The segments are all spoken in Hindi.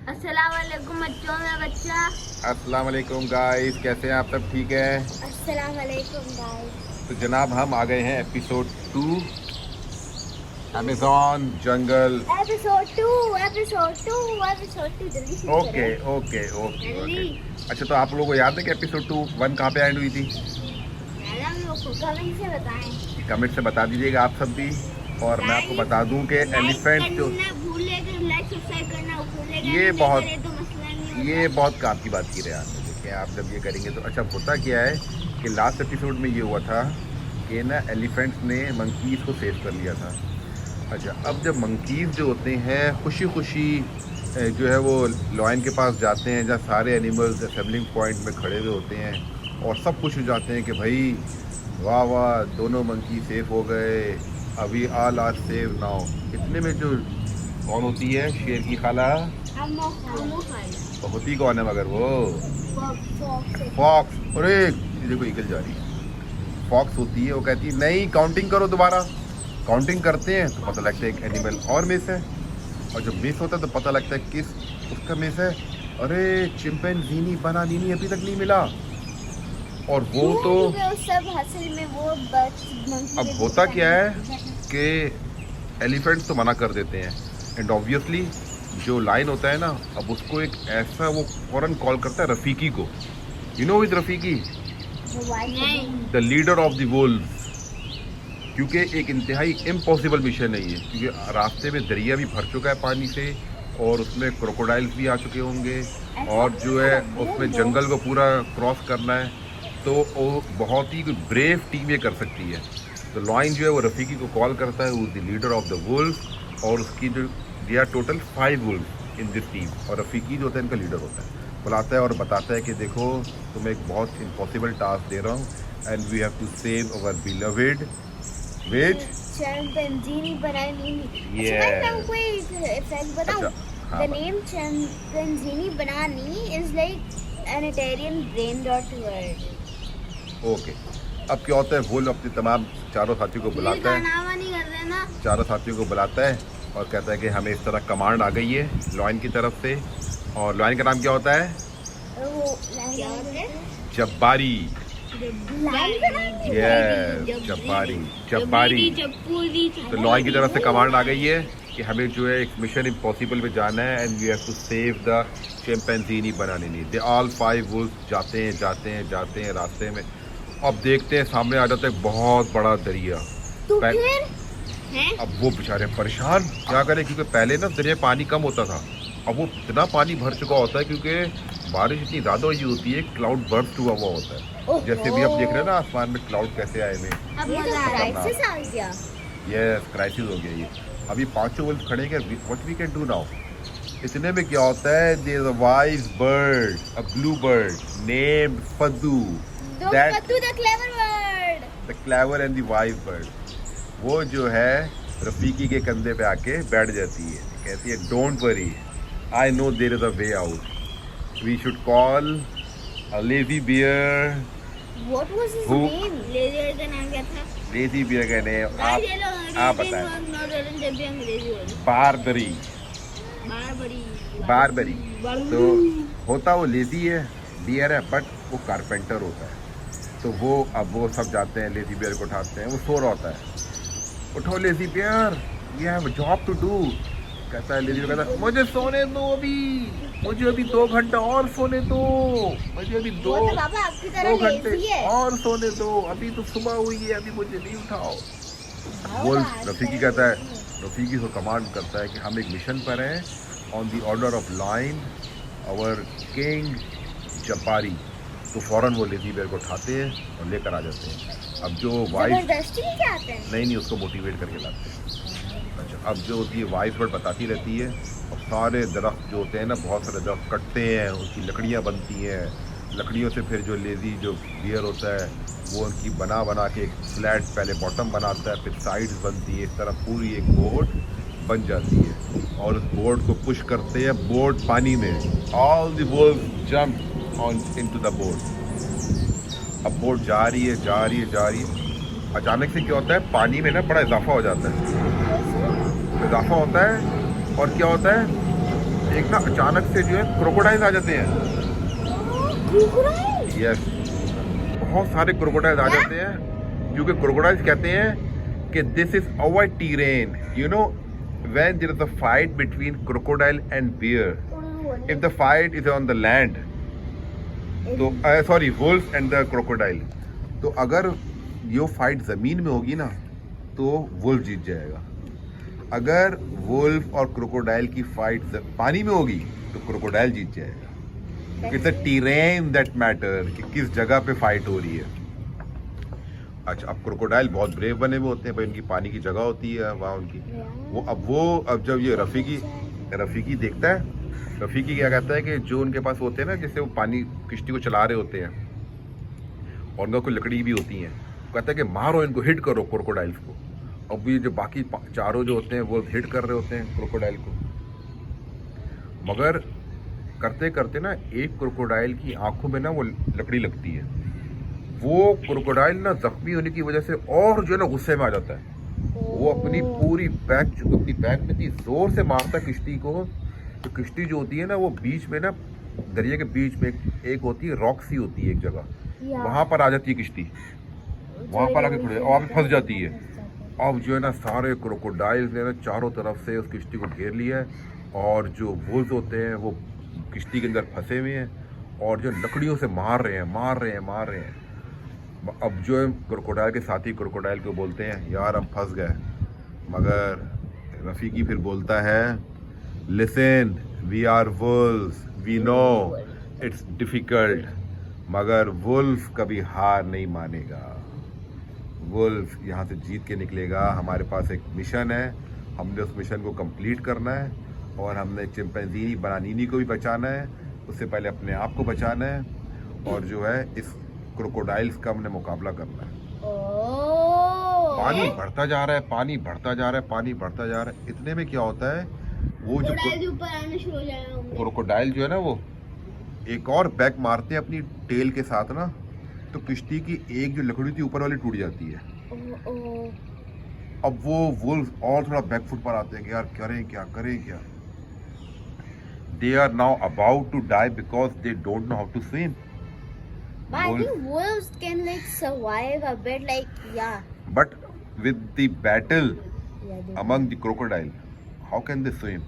अस्सलाम वालेकुम बच्चों में बच्चा। अस्सलाम वालेकुम गाइस, कैसे हैं आप? सब ठीक है? अस्सलाम वालेकुम गाइस। तो जनाब हम आ गए हैं एपिसोड 2 अमेज़न जंगल। एपिसोड 2 जल्दी शुरू ओके करें। ओके ओके जल्दी। ओके। अच्छा, तो आप लोगों को याद है कि एपिसोड 2 1 कहाँ पे एंड हुई थी? यार हम लोग को कमेंट से बताएं। कमेंट से बता दीजिएगा आप सब भी। और मैं आपको बता दूं कि लाइक एलिफेंट जो करना भूलेगा, लाइक सब्सक्राइब करना भूलेगा ये नहीं, बहुत करे तो मसला नहीं ये होता। बहुत काम की बात की रहे आप। देखिए, आप जब ये करेंगे तो अच्छा होता क्या है कि लास्ट एपिसोड में ये हुआ था कि ना एलिफेंट्स ने मंकीज़ को सेव कर लिया था। अच्छा, अब जब मंकीज़ जो होते हैं खुशी खुशी जो है वो लॉयन के पास जाते हैं जहाँ सारे एनिमल्स असेंबलिंग पॉइंट में खड़े हुए होते हैं और सब खुश हो जाते हैं कि भाई वाह वाह, दोनों मंकी सेफ हो गए, अभी ऑल आर सेव नाउ। इतने में जो कौन होती है, शेर की खाला। तो होती कौन है मगर वो फॉक्स। अरे ये देखो ईगल जा रही है। फॉक्स होती है, वो कहती है नहीं काउंटिंग करो दोबारा। काउंटिंग करते हैं तो पता लगता है एक एनिमल और मिस है, और जब मिस होता है तो पता लगता है किस उसका मिस है। अरे चिंपैंजीनी बनानीनी अभी तक नहीं मिला। और वो तो सब हासिल में वो अब होता क्या है कि एलिफेंट्स तो मना कर देते हैं, एंड ऑब्वियसली जो लाइन होता है ना, अब उसको एक ऐसा वो फौरन कॉल करता है रफीकी को। You know with Rafiki, the leader of the Wolves. क्योंकि एक इंतहाई इम्पॉसिबल मिशन है ये, क्योंकि रास्ते में दरिया भी भर चुका है पानी से और उसमें क्रोकोडाइल्स भी आ चुके होंगे, और जो है उसमें जंगल को पूरा क्रॉस करना है। तो वो बहुत ही ब्रेव टीम ये कर सकती है। तो लॉयन जो है वो रफीकी को कॉल करता है, वो the leader of the wolves, और उसकी जो they are total 5 wolves in this team, और रफीकी जो होता है इनका लीडर होता है। बुलाता है और बताता है कि देखो तुम्हें एक बहुत इम्पॉसिबल टास्क दे रहा हूँ, and we have to save our beloved which chimpanzee बनानी। Yes. मैं आपको एक फैक्ट बताऊं। अच्छा, The name चिंपैंजी बनानी is like an Italian brain rot word. Okay. अब क्या होता है, वुल्फ अपने तमाम चारों साथियों को बुलाता है, नहीं कर रहे ना। चारों साथियों को बुलाता है और कहता है कि हमें इस तरह कमांड आ गई है लॉयन की तरफ से। और लॉयन का नाम क्या होता है? वो क्या है? जब्बारी। लाइन का नाम यस, जब्बारी जब्बारी। तो लॉयन की तरफ से कमांड आ गई है कि हमें जो है एक मिशन इम्पॉसिबल में जाना है, and we have to save the चिंपैंजीनी बनानी। दे ऑल 5 वुल्व्स जाते हैं जाते हैं जाते हैं रास्ते में। अब देखते हैं सामने आ जाता है एक बहुत बड़ा दरिया। तो पह- फिर हैं? अब वो बेचारे परेशान क्या करें, क्योंकि पहले ना दरिया पानी कम होता था, अब वो इतना पानी भर चुका होता है क्योंकि बारिश इतनी ज़्यादा हुई होती है, क्लाउड बर्स्ट हुआ हुआ होता है। जैसे भी आप देख रहे हैं ना आसमान में क्लाउड कैसे आए हुए। अब मजा आ रहा है। क्राइसिस आ गया। यस, क्राइसिस हो गया ये। अभी 5 वुल्फ खड़े हैं, what we can do now. इतने में क्या होता है, there is a wise bird, a blue bird named Faddu, that the clever word. The clever and the wise bird. वो जो है रफीकी के कंधे पे आके बैठ जाती है, कहती है don't worry, I know there is a way out, we should call a lazy bear. What was his Who? name? लेज़र का नाम क्या था? लेजी बियर का नेम आप बताएं। बताएं। बारबरी। बारबरी। बारबरी। तो होता वो लेजी है, बियर है, बट वो कारपेंटर होता है। तो वो अब वो सब जाते हैं, लेजी बियर को उठाते हैं, वो सो रहा होता है। उठो lazy bear, we have a job to do. कहता है लेजी बियर, कहता है मुझे सोने दो, अभी मुझे अभी 2 घंटा और सोने दो, मुझे अभी वो तो पापा आपकी तरह 2 घंटे लेज़ी है। और सोने दो, अभी तो सुबह हुई है, अभी मुझे नहीं उठाओ। वो रफीकी कहता है, रफीकी को कमांड करता है कि हम एक मिशन पर हैं, on the order of lion our king Jabbari. तो फौरन वो लेजी बियर को उठाते हैं और लेकर आ जाते हैं। अब जो वाइस जबरदस्ती क्या आते हैं? नहीं, उसको मोटिवेट करके लाते हैं। अच्छा, अब जो होती है वाइस बर्ड बताती रहती है, और सारे दरख्त जो होते हैं ना, बहुत सारे दरख्त कटते हैं, उसकी लकड़ियाँ बनती हैं। लकड़ियों से फिर जो लेजी जो बियर होता है वो उनकी बना बना के एक फ्लैट पहले बॉटम बनाता है, फिर साइड्स बनती है, इस तरह पूरी एक बोट बन जाती है। और उस बोट को पुश करते हैं बोट पानी में। All the Wolves jump on into the boat. अब बोट जा रही है जा रही है जा रही है, अचानक से क्या होता है, पानी में ना बड़ा इजाफा हो जाता है। इजाफा होता है और क्या होता है, एक ना अचानक से जो है क्रोकोडाइल आ जाते हैं। क्रोकोडाइल? यस, बहुत सारे क्रोकोडाइल आ जाते हैं, क्योंकि क्रोकोडाइल्स कहते हैं कि this is our terrain. You know, when there is a fight between crocodile and bear, if the fight is on the land, तो sorry, wolf and the crocodile, तो अगर ये फाइट जमीन में होगी ना तो वुल्फ जीत जाएगा। अगर वुल्फ और क्रोकोडाइल की फाइट पानी में होगी तो क्रोकोडाइल जीत जाएगा। It's a terrain that matter, कि किस जगह पे फाइट हो रही है। अच्छा, अब क्रोकोडाइल बहुत ब्रेव बने हुए होते हैं भाई, उनकी पानी की जगह होती है वहाँ उनकी। अब जब ये रफीकी देखता है, रफीकी क्या कहता है कि जो उनके पास होते हैं ना, जैसे वो पानी किश्ती को चला रहे होते हैं और उनका कोई लकड़ी भी होती है, कहता है कि मारो इनको, हिट करो क्रोकोडाइल्स को। अब ये जो बाकी चारों जो होते हैं वो हिट कर रहे होते हैं क्रोकोडाइल को, मगर करते करते ना एक क्रोकोडाइल की आंखों में ना वो लकड़ी लगती है। वो क्रोकोडाइल ना जख्मी होने की वजह से और जो है ना गुस्से में आ जाता है। वो अपनी पूरी अपनी पैक में इतनी जोर से मारता है किश्ती को, तो किश्ती जो होती है ना वो बीच में ना, दरिया के बीच में एक होती है रॉक सी होती है एक जगह, वहां पर आ जाती है किश्ती, वहां पर आके खड़े और फंस जाती है। अब जो है ना सारे क्रोकोडाइल्स ने ना चारों तरफ से उस किश्ती को घेर लिया है, और जो वुल्फ होते हैं वो किश्ती के अंदर फंसे हुए हैं और जो लकड़ियों से मार रहे हैं। अब जो है क्रोकोडाइल के साथी क्रोकोडाइल को बोलते हैं, यार हम फंस गए। मगर रफीकी फिर बोलता है, listen, we are wolf, we know it's difficult, मगर वुल्फ कभी हार नहीं मानेगा। वुल्फ यहाँ से जीत के निकलेगा। हमारे पास एक मिशन है, हमने उस मिशन को कंप्लीट करना है, और हमने चिंपैंजी बनानीनी को भी बचाना है, उससे पहले अपने आप को बचाना है, और जो है इस क्रोकोडाइल्स का हमने मुकाबला करना है। पानी बढ़ता जा रहा है। इतने में क्या होता है, वो जो क्रोकोडाइल जो है ना वो एक और बैक मारते हैं अपनी टेल के साथ ना, तो किश्ती की एक जो लकड़ी थी ऊपर वाली टूट जाती है। अब वो वुल्फ और थोड़ा बैकफुट पर आते हैं कि यार करें क्या। They are now about to die because they don't know how to swim. But I think wolves can like survive a bit, like But with the battle they among the crocodile, how can they swim?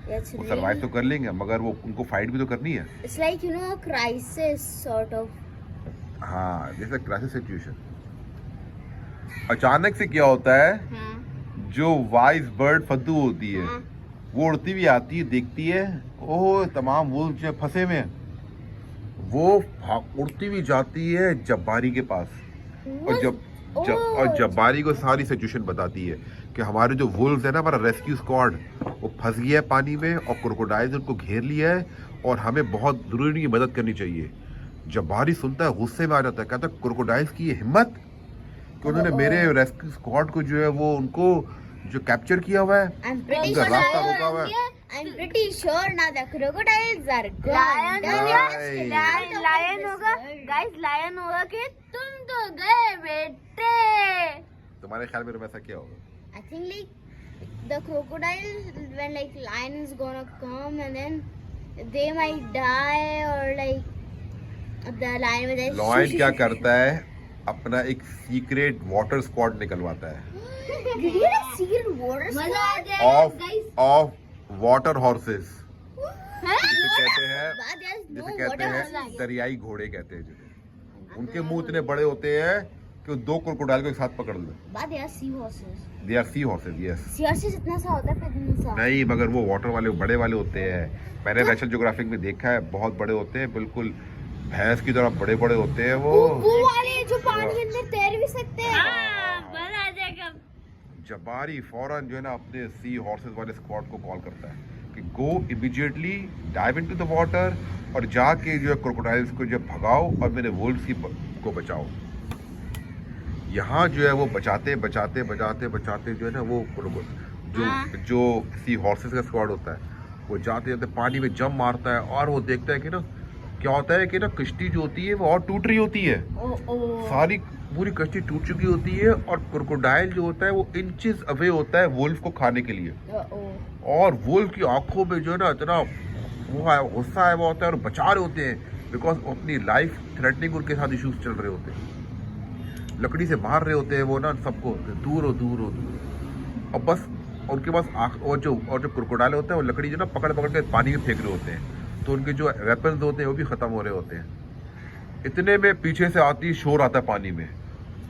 It's वो really, सरवाइव तो कर लेंगे, मगर वो उनको फाइट भी तो करनी है। it's like a crisis sort of. हाँ, जैसे क्राइसिस सिचुएशन। अचानक से क्या होता है, जो वाइज बर्ड फद्दू होती है, वो उड़ती हुई आती है, देखती है ओह तमाम वुल्फ जो फंसे हुए हैं, वो उड़ती हुई जाती है जब्बारी के पास, और जब्बारी को सारी सिचुएशन बताती है कि हमारे जो वुल्फ है ना, हमारा रेस्क्यू स्क्वाड वो फंस गया है पानी में, और क्रोकोडाइल उनको घेर लिया है, और हमें बहुत जरूरी की मदद करनी चाहिए। जब्बारी सुनता है, गुस्से में आ जाता है, कहता है क्रोकोडाइल्स की ये हिम्मत कि उन्होंने मेरे रेस्क्यू स्क्वाड को जो है वो उनको जो कैप्चर किया हुआ है, उनका रास्ता रोका हुआ है। I'm pretty sure now the crocodiles are gone. Lion होगा गाइस, लायन होगा कि तुम तो गए बेटे। तुम्हारे ख्याल में ऐसा क्या होगा? I think like the crocodile, when like lion is gonna come and then they might die, or like the lion will like lion क्या करता है, अपना एक सीक्रेट वाटर स्क्वाड निकलवाता है secret water squad? Of water horses, Huh? जिसे कहते हैं दरियाई घोड़े कहते हैं, जिन्हें उनके मुंह इतने बड़े होते हैं कि वो 2 क्रोकोडाइल को एक साथ पकड़ ले। But they are sea horses. They R C horses, yes. Sea horses इतना सा होता है, फिर इतना सा। नहीं, मगर वो वाटर वाले बड़े वाले होते हैं। मैंने नेशनल ज्योग्राफिक में देखा है, बहुत बड़े होते हैं, बिल्कुल भैंस की तरह बड़े बड़े होते हैं वो वाले जो पानी के अंदर तैर भी सकते हैं। बना देगा। जबारी फौरन जो है ना अपने सी हॉर्सेस वाले स्क्वाड को कॉल करता है कि go immediately dive into the water, और जाके जो है क्रोकोडाइल्स को जो भगाओ और मेरे वुल्फ्स को बचाओ। यहाँ जो है वो बचाते जो है ना वो जो सी हॉर्सेस का स्क्वाड होता है, वो जाते जाते पानी में जंप मारता है, और वो देखता है कि ना क्या होता है कि ना किश्ती जो होती है वो और टूट रही होती है। सारी पूरी कश्ती टूट चुकी होती है, और क्रोकोडाइल जो होता है वो इंचेस अवे होता है वुल्फ को खाने के लिए, और वुल्फ की आंखों में जो है ना इतना वो गुस्सा आया हुआ होता है और बचा रहे होते हैं, बिकॉज अपनी लाइफ थ्रेटनिंग उनके साथ इश्यूज चल रहे होते हैं, लकड़ी से मार रहे होते हैं वो ना सबको, दूर हो दूर हो दूर। और बस उनके पास और जो क्रोकोडाइल होते हैं वो लकड़ी जो ना पकड़ पकड़ के पानी में फेंक रहे होते हैं, तो उनके जो वेपन्स होते हैं वो भी खत्म हो रहे होते हैं। इतने में पीछे से आती शोर आता है पानी में,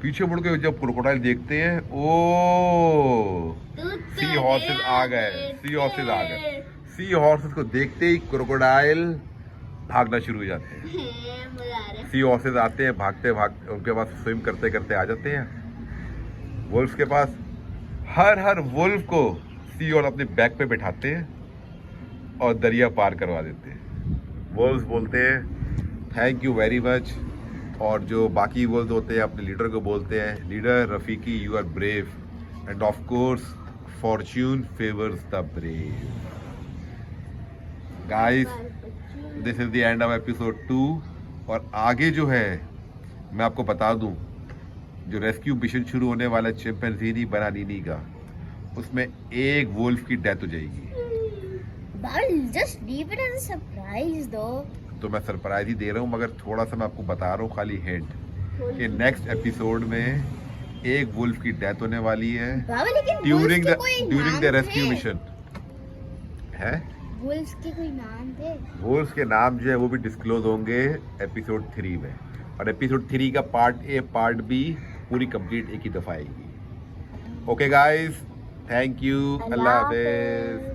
पीछे मुड़ के जब क्रोकोडाइल देखते हैं, ओ सी हॉर्सेस आ गए, सी हॉर्सेस आ गए। सी हॉर्सेस को देखते ही क्रोकोडाइल भागना शुरू हो जाते हैं। सी हॉर्सेस आते हैं, भागते भागते उनके पास स्विम करते करते आ जाते हैं वुल्फ के पास। हर वुल्फ को सी हॉर्स अपने बैक पे बैठाते हैं और दरिया पार करवा देते हैं। वुल्फ बोलते हैं थैंक यू वेरी मच, और जो बाकी वुल्फ होते हैं अपने लीडर को बोलते हैं, leader Rafiki you are brave and of course fortune favours the brave. Guys this is the end of episode 2, और आगे जो है मैं आपको बता दूं, जो रेस्क्यू मिशन शुरू होने वाला है चिंपैंजी बनानीनी का, उसमें एक वुल्फ की डेथ हो जाएगी। Just leave it as a surprise though. तो मैं सरप्राइज ही दे रहा हूँ, मगर थोड़ा सा मैं आपको बता रहा हूँ खाली हिंट कि नेक्स्ट एपिसोड में एक वुल्फ की डेथ होने वाली है बाबा, लेकिन during during the rescue mission है। वुल्फ के कोई नाम थे? वुल्फ के नाम जो है वो भी डिस्क्लोज होंगे एपिसोड 3 में, और एपिसोड 3 का पार्ट ए पार्ट बी पूरी कंप्लीट एक ही दफा आएगी। Okay guys, thank you, Allah Hafiz.